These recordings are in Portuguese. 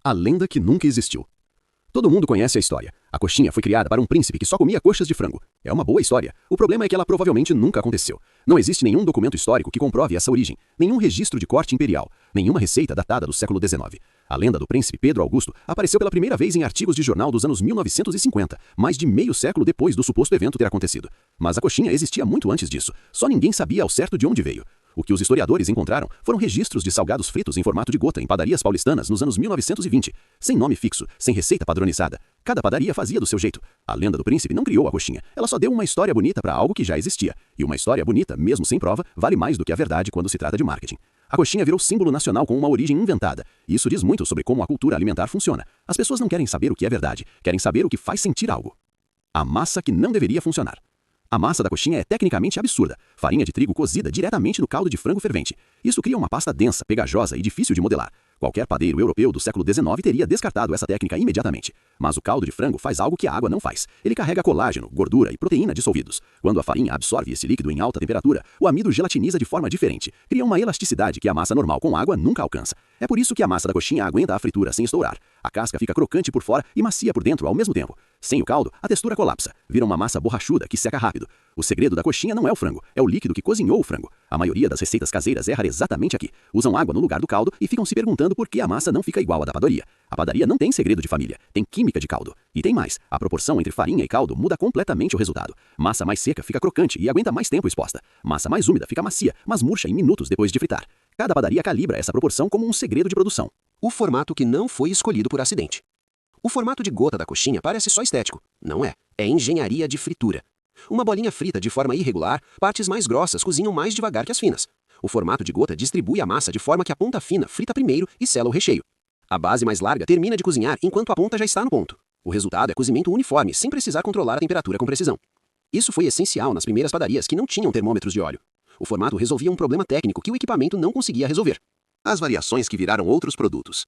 A lenda que nunca existiu. Todo mundo conhece a história. A coxinha foi criada para um príncipe que só comia coxas de frango. É uma boa história. O problema é que ela provavelmente nunca aconteceu. Não existe nenhum documento histórico que comprove essa origem, nenhum registro de corte imperial, nenhuma receita datada do século XIX. A lenda do príncipe Pedro Augusto apareceu pela primeira vez em artigos de jornal dos anos 1950, mais de meio século depois do suposto evento ter acontecido. Mas a coxinha existia muito antes disso. Só ninguém sabia ao certo de onde veio. O que os historiadores encontraram foram registros de salgados fritos em formato de gota em padarias paulistanas nos anos 1920, sem nome fixo, sem receita padronizada. Cada padaria fazia do seu jeito. A lenda do príncipe não criou a coxinha, ela só deu uma história bonita para algo que já existia. E uma história bonita, mesmo sem prova, vale mais do que a verdade quando se trata de marketing. A coxinha virou símbolo nacional com uma origem inventada. E isso diz muito sobre como a cultura alimentar funciona. As pessoas não querem saber o que é verdade, querem saber o que faz sentir algo. A massa que não deveria funcionar. A massa da coxinha é tecnicamente absurda. Farinha de trigo cozida diretamente no caldo de frango fervente. Isso cria uma pasta densa, pegajosa e difícil de modelar. Qualquer padeiro europeu do século XIX teria descartado essa técnica imediatamente. Mas o caldo de frango faz algo que a água não faz. Ele carrega colágeno, gordura e proteína dissolvidos. Quando a farinha absorve esse líquido em alta temperatura, o amido gelatiniza de forma diferente. Cria uma elasticidade que a massa normal com água nunca alcança. É por isso que a massa da coxinha aguenta a fritura sem estourar. A casca fica crocante por fora e macia por dentro ao mesmo tempo. Sem o caldo, a textura colapsa. Vira uma massa borrachuda que seca rápido. O segredo da coxinha não é o frango, é o líquido que cozinhou o frango. A maioria das receitas caseiras erra exatamente aqui. Usam água no lugar do caldo e ficam se perguntando por que a massa não fica igual à da padaria. A padaria não tem segredo de família, tem química de caldo. E tem mais, a proporção entre farinha e caldo muda completamente o resultado. Massa mais seca fica crocante e aguenta mais tempo exposta. Massa mais úmida fica macia, mas murcha em minutos depois de fritar. Cada padaria calibra essa proporção como um segredo de produção. O formato que não foi escolhido por acidente. O formato de gota da coxinha parece só estético. Não é. É engenharia de fritura. Uma bolinha frita de forma irregular, partes mais grossas cozinham mais devagar que as finas. O formato de gota distribui a massa de forma que a ponta fina frita primeiro e sela o recheio. A base mais larga termina de cozinhar enquanto a ponta já está no ponto. O resultado é cozimento uniforme, sem precisar controlar a temperatura com precisão. Isso foi essencial nas primeiras padarias que não tinham termômetros de óleo. O formato resolvia um problema técnico que o equipamento não conseguia resolver. As variações que viraram outros produtos.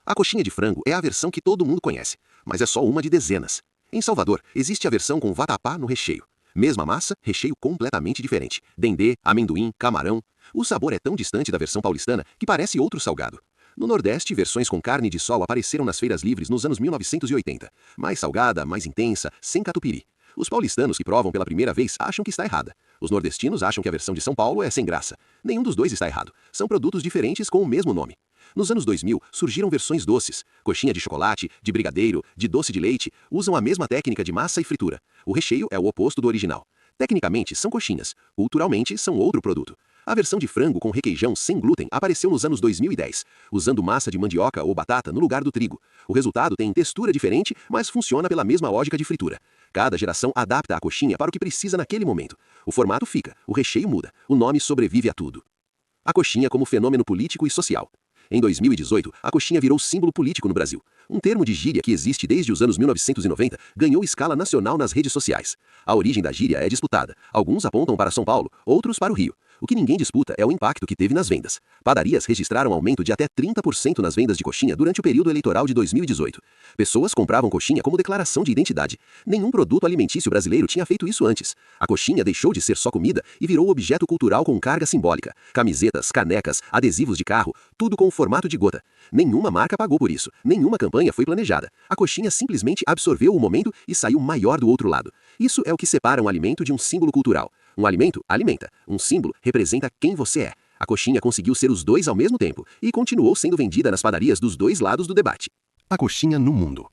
A coxinha de frango é a versão que todo mundo conhece, mas é só uma de dezenas. Em Salvador, existe a versão com vatapá no recheio. Mesma massa, recheio completamente diferente. Dendê, amendoim, camarão. O sabor é tão distante da versão paulistana que parece outro salgado. No Nordeste, versões com carne de sol apareceram nas feiras livres nos anos 1980. Mais salgada, mais intensa, sem catupiry. Os paulistanos que provam pela primeira vez acham que está errada. Os nordestinos acham que a versão de São Paulo é sem graça. Nenhum dos dois está errado. São produtos diferentes com o mesmo nome. Nos anos 2000, surgiram versões doces. Coxinha de chocolate, de brigadeiro, de doce de leite, usam a mesma técnica de massa e fritura. O recheio é o oposto do original. Tecnicamente, são coxinhas. Culturalmente, são outro produto. A versão de frango com requeijão sem glúten apareceu nos anos 2010, usando massa de mandioca ou batata no lugar do trigo. O resultado tem textura diferente, mas funciona pela mesma lógica de fritura. Cada geração adapta a coxinha para o que precisa naquele momento. O formato fica, o recheio muda, o nome sobrevive a tudo. A coxinha como fenômeno político e social. Em 2018, a coxinha virou símbolo político no Brasil. Um termo de gíria que existe desde os anos 1990 ganhou escala nacional nas redes sociais. A origem da gíria é disputada. Alguns apontam para São Paulo, outros para o Rio. O que ninguém disputa é o impacto que teve nas vendas. Padarias registraram aumento de até 30% nas vendas de coxinha durante o período eleitoral de 2018. Pessoas compravam coxinha como declaração de identidade. Nenhum produto alimentício brasileiro tinha feito isso antes. A coxinha deixou de ser só comida e virou objeto cultural com carga simbólica. Camisetas, canecas, adesivos de carro, tudo com o formato de gota. Nenhuma marca pagou por isso. Nenhuma campanha foi planejada. A coxinha simplesmente absorveu o momento e saiu maior do outro lado. Isso é o que separa um alimento de um símbolo cultural. Um alimento alimenta. Um símbolo representa quem você é. A coxinha conseguiu ser os dois ao mesmo tempo e continuou sendo vendida nas padarias dos dois lados do debate. A coxinha no mundo.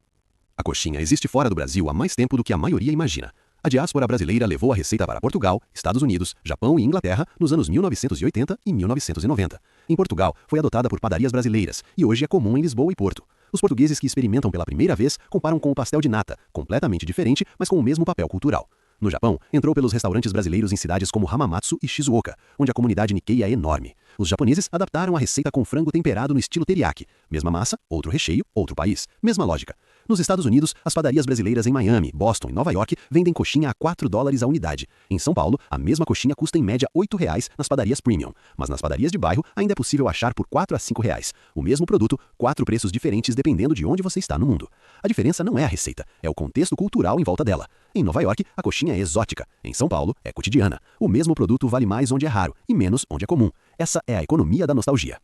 A coxinha existe fora do Brasil há mais tempo do que a maioria imagina. A diáspora brasileira levou a receita para Portugal, Estados Unidos, Japão e Inglaterra nos anos 1980 e 1990. Em Portugal, foi adotada por padarias brasileiras e hoje é comum em Lisboa e Porto. Os portugueses que experimentam pela primeira vez comparam com o pastel de nata, completamente diferente, mas com o mesmo papel cultural. No Japão, entrou pelos restaurantes brasileiros em cidades como Hamamatsu e Shizuoka, onde a comunidade Nikkei é enorme. Os japoneses adaptaram a receita com frango temperado no estilo teriyaki. Mesma massa, outro recheio, outro país. Mesma lógica. Nos Estados Unidos, as padarias brasileiras em Miami, Boston e Nova York vendem coxinha a $4 a unidade. Em São Paulo, a mesma coxinha custa em média R$8 nas padarias premium. Mas nas padarias de bairro, ainda é possível achar por R$4 a R$5. O mesmo produto, 4 preços diferentes dependendo de onde você está no mundo. A diferença não é a receita, é o contexto cultural em volta dela. Em Nova York, a coxinha é exótica. Em São Paulo, é cotidiana. O mesmo produto vale mais onde é raro e menos onde é comum. Essa é a economia da nostalgia.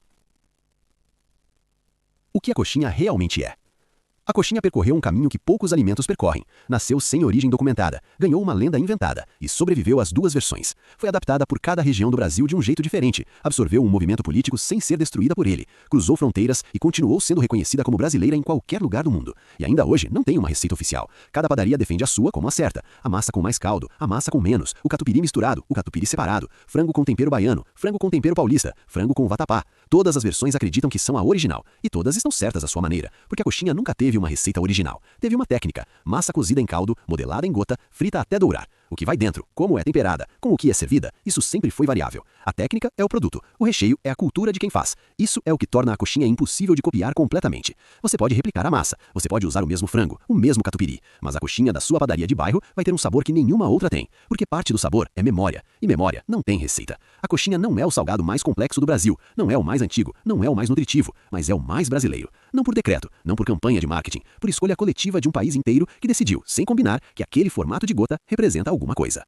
O que a coxinha realmente é? A coxinha percorreu um caminho que poucos alimentos percorrem. Nasceu sem origem documentada, ganhou uma lenda inventada e sobreviveu às duas versões. Foi adaptada por cada região do Brasil de um jeito diferente, absorveu um movimento político sem ser destruída por ele, cruzou fronteiras e continuou sendo reconhecida como brasileira em qualquer lugar do mundo. E ainda hoje não tem uma receita oficial. Cada padaria defende a sua como a certa. A massa com mais caldo, a massa com menos, o catupiry misturado, o catupiry separado, frango com tempero baiano, frango com tempero paulista, frango com vatapá. Todas as versões acreditam que são a original, e todas estão certas à sua maneira, porque a coxinha nunca teve uma receita original. Teve uma técnica: massa cozida em caldo, modelada em gota, frita até dourar. O que vai dentro, como é temperada, com o que é servida, isso sempre foi variável. A técnica é o produto, o recheio é a cultura de quem faz. Isso é o que torna a coxinha impossível de copiar completamente. Você pode replicar a massa, você pode usar o mesmo frango, o mesmo catupiry, mas a coxinha da sua padaria de bairro vai ter um sabor que nenhuma outra tem, porque parte do sabor é memória, e memória não tem receita. A coxinha não é o salgado mais complexo do Brasil, não é o mais antigo, não é o mais nutritivo, mas é o mais brasileiro. Não por decreto, não por campanha de marketing, por escolha coletiva de um país inteiro que decidiu, sem combinar, que aquele formato de gota representa alguma coisa.